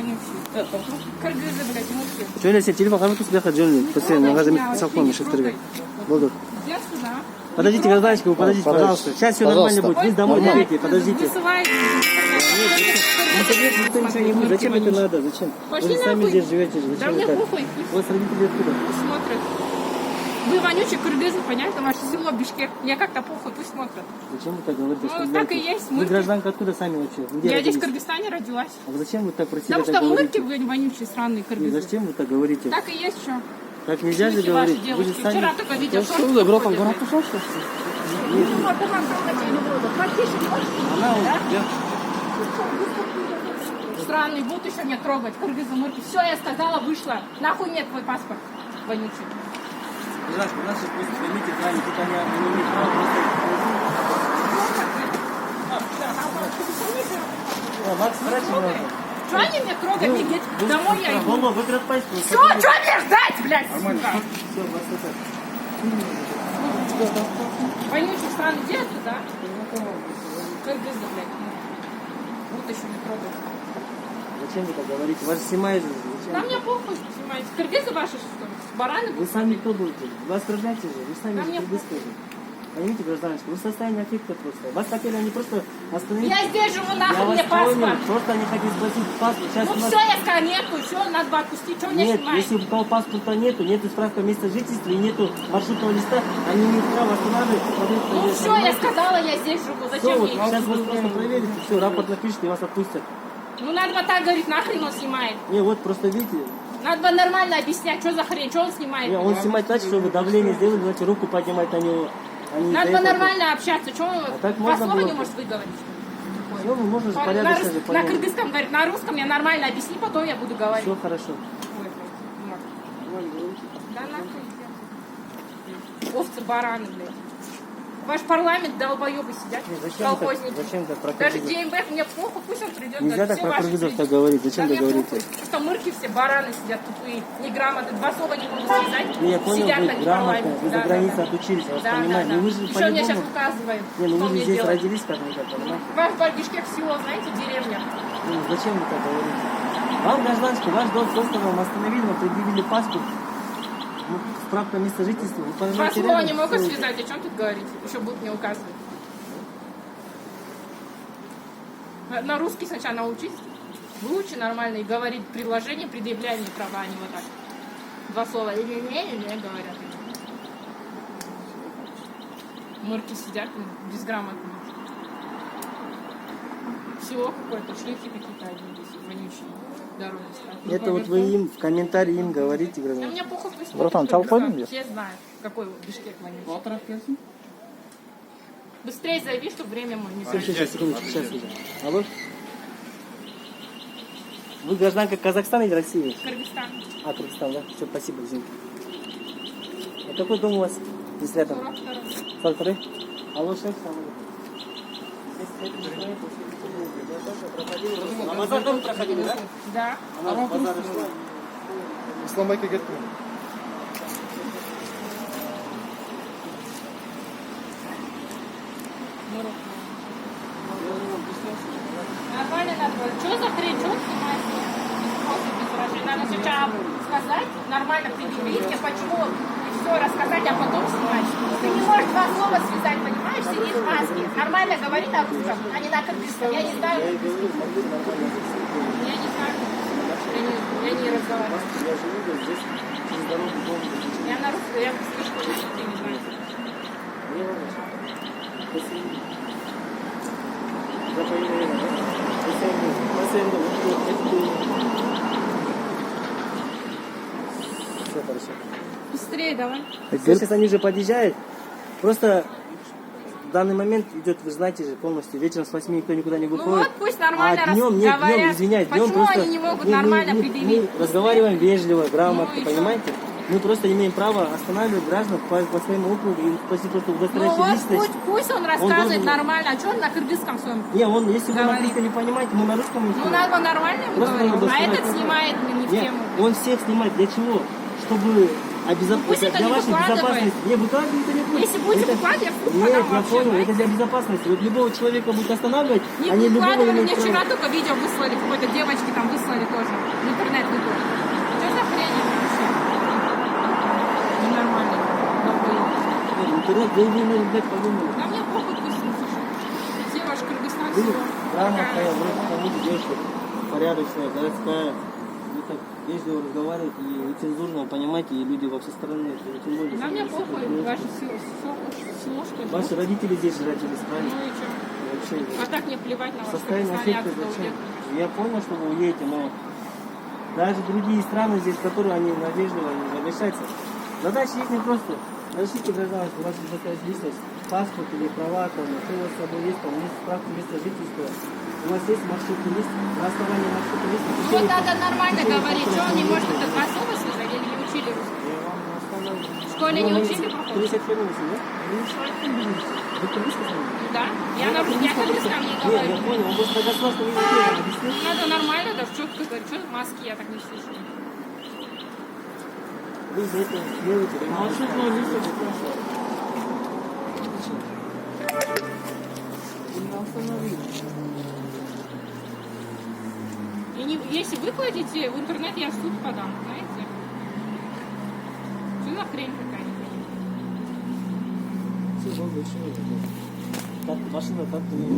вонючий. Кыргызы, блядь, мурки. Şöyle sen telefon kapatıp bir dakika canlı. Постоянно магазин салфон шифтыргай. Болды. Я сюда. Подождите, гражданочка, вы подождите, пожалуйста. Сейчас все нормально будет. Вы домой бегите, подождите. Высылайте. Никто ничего не будет. Зачем это надо? Зачем? Пошли Вы же сами нахуй. здесь живете. Да Зачем мне это? похуй, У вас родители откуда? пусть смотрят. Вы вонючий кыргызы, понятно? Ваше село Бишкек. Мне как-то похуй, пусть смотрят. Зачем вы так говорите? Ну, что так делаете? и есть. Вы гражданка откуда сами вообще? Вы где Я здесь в родились? Кыргызстане родилась. А вы зачем вы так про себя Потому так что мурки, говорите? вы вонючие, сраные И кыргызы. зачем вы так говорите? Так и есть что. Так нельзя же Ваши говорить. Вы же девушки. сами... Вчера только видео Что шорты вы, Европа, выходят, город блядь. ушел, что ли? Она вот, да. Странный, будут еще меня трогать, кыргызы, мурки. Все, я сказала, вышла. Нахуй мне твой паспорт вонючий. Гражданка, у нас сейчас просто поймите, правильно, тут они не имеют права просто... Макс, хорошо. Что они меня трогают? Мне где-то домой я иду. Голова, вы градпайс. Все, что мне ждать, блядь, сука? Все, вас это... Вонючий странный, где это, да? Кыргызы, блядь. Вот еще не трогают. Зачем вы так говорите? Вас снимают же. Да мне похуй, снимаете. Кыргызы ваши, что ли? Бараны Вы будут? сами кто будете? Вас страждайте же, вы сами Да же мне кыргызская же. Поймите, гражданочка, вы в состоянии аффекта просто. Вас хотели они просто остановить. Я здесь живу, Я нахуй вас мне понял, паспорт. просто они хотели спросить паспорт. Сейчас Ну у нас... все, я сказала, нету, все, надо бы отпустить, что мне Нет, снимать? если у кого паспорта нету справка места жительства и нету маршрутного листа, они имеют право останавливать. Ну все, я сказала, я здесь живу, Все, зачем вот, мне? сейчас вас просто проверите, все, рапорт напишите и вас отпустят. Ну надо бы так говорить, нахрен он снимает. Не, вот просто видите, Надо бы нормально объяснять, что за хрень, что он снимает. не, он снимает так, чтобы давление сделали, значит, руку поднимать на него. Надо бы нормально общаться, что он так по можно слову было не бы. может выговорить. Все, вы можете На, порядочно же на понять. кыргызском говорит, на русском я нормально объясни, потом я буду говорить. Все хорошо. Ой, блядь, да нахуй. Блядь. Овцы, бараны, блядь. Ваш парламент долбоебы сидят, колхозники. Зачем так про Даже кыргызов? ДМБ мне плохо, пусть он придет. Нельзя даже так все про ваши кыргызов люди. так говорить. Зачем Да так мне говорите? похуй, что мырки все, бараны сидят тупые, неграмотные, два слова не могут связать. Не, я понял, сидят вы на грамотно, вы за да, границей да. отучились, я вас Да, понимаю. да, Но да. вы же Еще мне сейчас по-любому... указывают, Не, ну что вы же мне здесь делать. родились как-никак, понимаете? Ваш Бишкек село, знаете, деревня. Ну, зачем вы так говорите? Вам, гражданочка, ваш долг просто вам остановили, вам предъявили паспорт. Ну, справка места жительства. Вы Два понимаете, слова рядом, не могут что- связать, о чем тут говорить? Еще будут мне указывать. На русский сначала научись, выучи нормально и говорить предложение, предъявление права, а не вот так. Два слова или не говорят. Мурки сидят безграмотные. Село какое-то, шлюхи какие-то одни здесь, вонючие, дороги страшные. Это вот вы им в комментарии им говорите, Да гражданин. мне похуй, пусть Братан, смотрят, чалкой Кыргызстан. бьешь? Все знают, какой Бишкек вонючий. Быстрее зайди, чтобы время мы не Сейчас, секундочку, сейчас уже. Алло? Вы гражданка Казахстана или России? Кыргызстан. А, Кыргызстан, да? Все, спасибо, извините. А какой дом у вас здесь рядом? 42. 42? Алло, шеф, на базар дом проходили, да? Да. Она в базар шла. Исламбайка кеткен. Нормально надо было. Что за хрень? Что ты снимаешь? Просто без выражения. Надо сначала сказать, нормально предъявить, мне почему и все рассказать, а потом снимать. Ты не можешь два слова связать, понимаешь? Сидишь в маске. Нормально говори на русском, а не на кыргызском. Я не знаю. Я не знаю. Я не разговариваю. Я живу здесь, через дорогу дом. Я на русском, я слишком ты не знаешь. Не важно. Спасибо. Запоминай, да? Все хорошо. Быстрее давай. Сейчас они же подъезжают. Просто в данный момент идет, вы знаете же, полностью вечером с 8 никто никуда не Ну выходит. вот пусть нормально А днем, нет, разговаривают. днем, извиняюсь, днем Почему просто... они не могут мы нормально предъявить? Мы разговариваем вежливо, грамотно, Ну и понимаете? Мы просто имеем право останавливать граждан по своему округу и спросить просто Ну удостоверяющую вот личность. пусть он рассказывает должен- нормально, а что он на кыргызском своем? Не, он, если вы на Говорит. английском не понимаете, мы на русском Ну надо бы нормально ему Просто говорить, надо а этот сказать, снимает не в Нет, тему. он всех снимает. Для чего? Чтобы пусть это для не вашей выкладывает. безопасности. Не, выкладывать это не будет. Если будете Это- выкладывать, я в суд Нет, подам я вообще, понял, знаете? это для безопасности. Вот любого человека будут останавливать, Не они любого выкладывали, имеют мне право. вчера только видео выслали, какой-то девочки там выслали тоже. Серьезно, вы не можете дать подумать. Да мне похуй, пусть слушай. Где ваш Кыргызстан? Вы всё. грамотная, вроде тому девушка, порядочная, городская. Вы так вежливо разговариваете и нецензурно, понимаете, и люди во все стороны. Это тем более, Да мне если похуй, вы- ваше село, что ли? Ваши родители здесь же родились, Ну правильно? и что? Вообще, А так мне плевать на в ваш состоянии Кыргызстан, я аффекта отсюда зачем? уеду. Я понял, что вы уедете, но даже другие страны здесь, которые они надежливо не обращаются. Задача их не просто. Разрешите гражданство, у вас есть такая личность, паспорт или права, там, что у вас с собой есть, там, есть справка места жительства. У вас есть маршрутный лист, на основании маршрутного листа. Ну вот надо нормально говорить, что он не может это особо связать или не учили русский? Я вам оставляю. В школе не учили проходить? 50 фирмов, да? Вы по-русски знаете? Да. Я на русском не Нет, я говорю. понял, он просто на государственном языке вам объяснил. Надо нормально, да, четко говорить. Что маски я так не слышу? Вы за это делаете. Маршрутного листа спрашивают. Не остановить. И не, если выкладите в интернет, я в суд подам, знаете? Что за хрень какая-нибудь? Все, вот, больше нет. Так, машина так-то не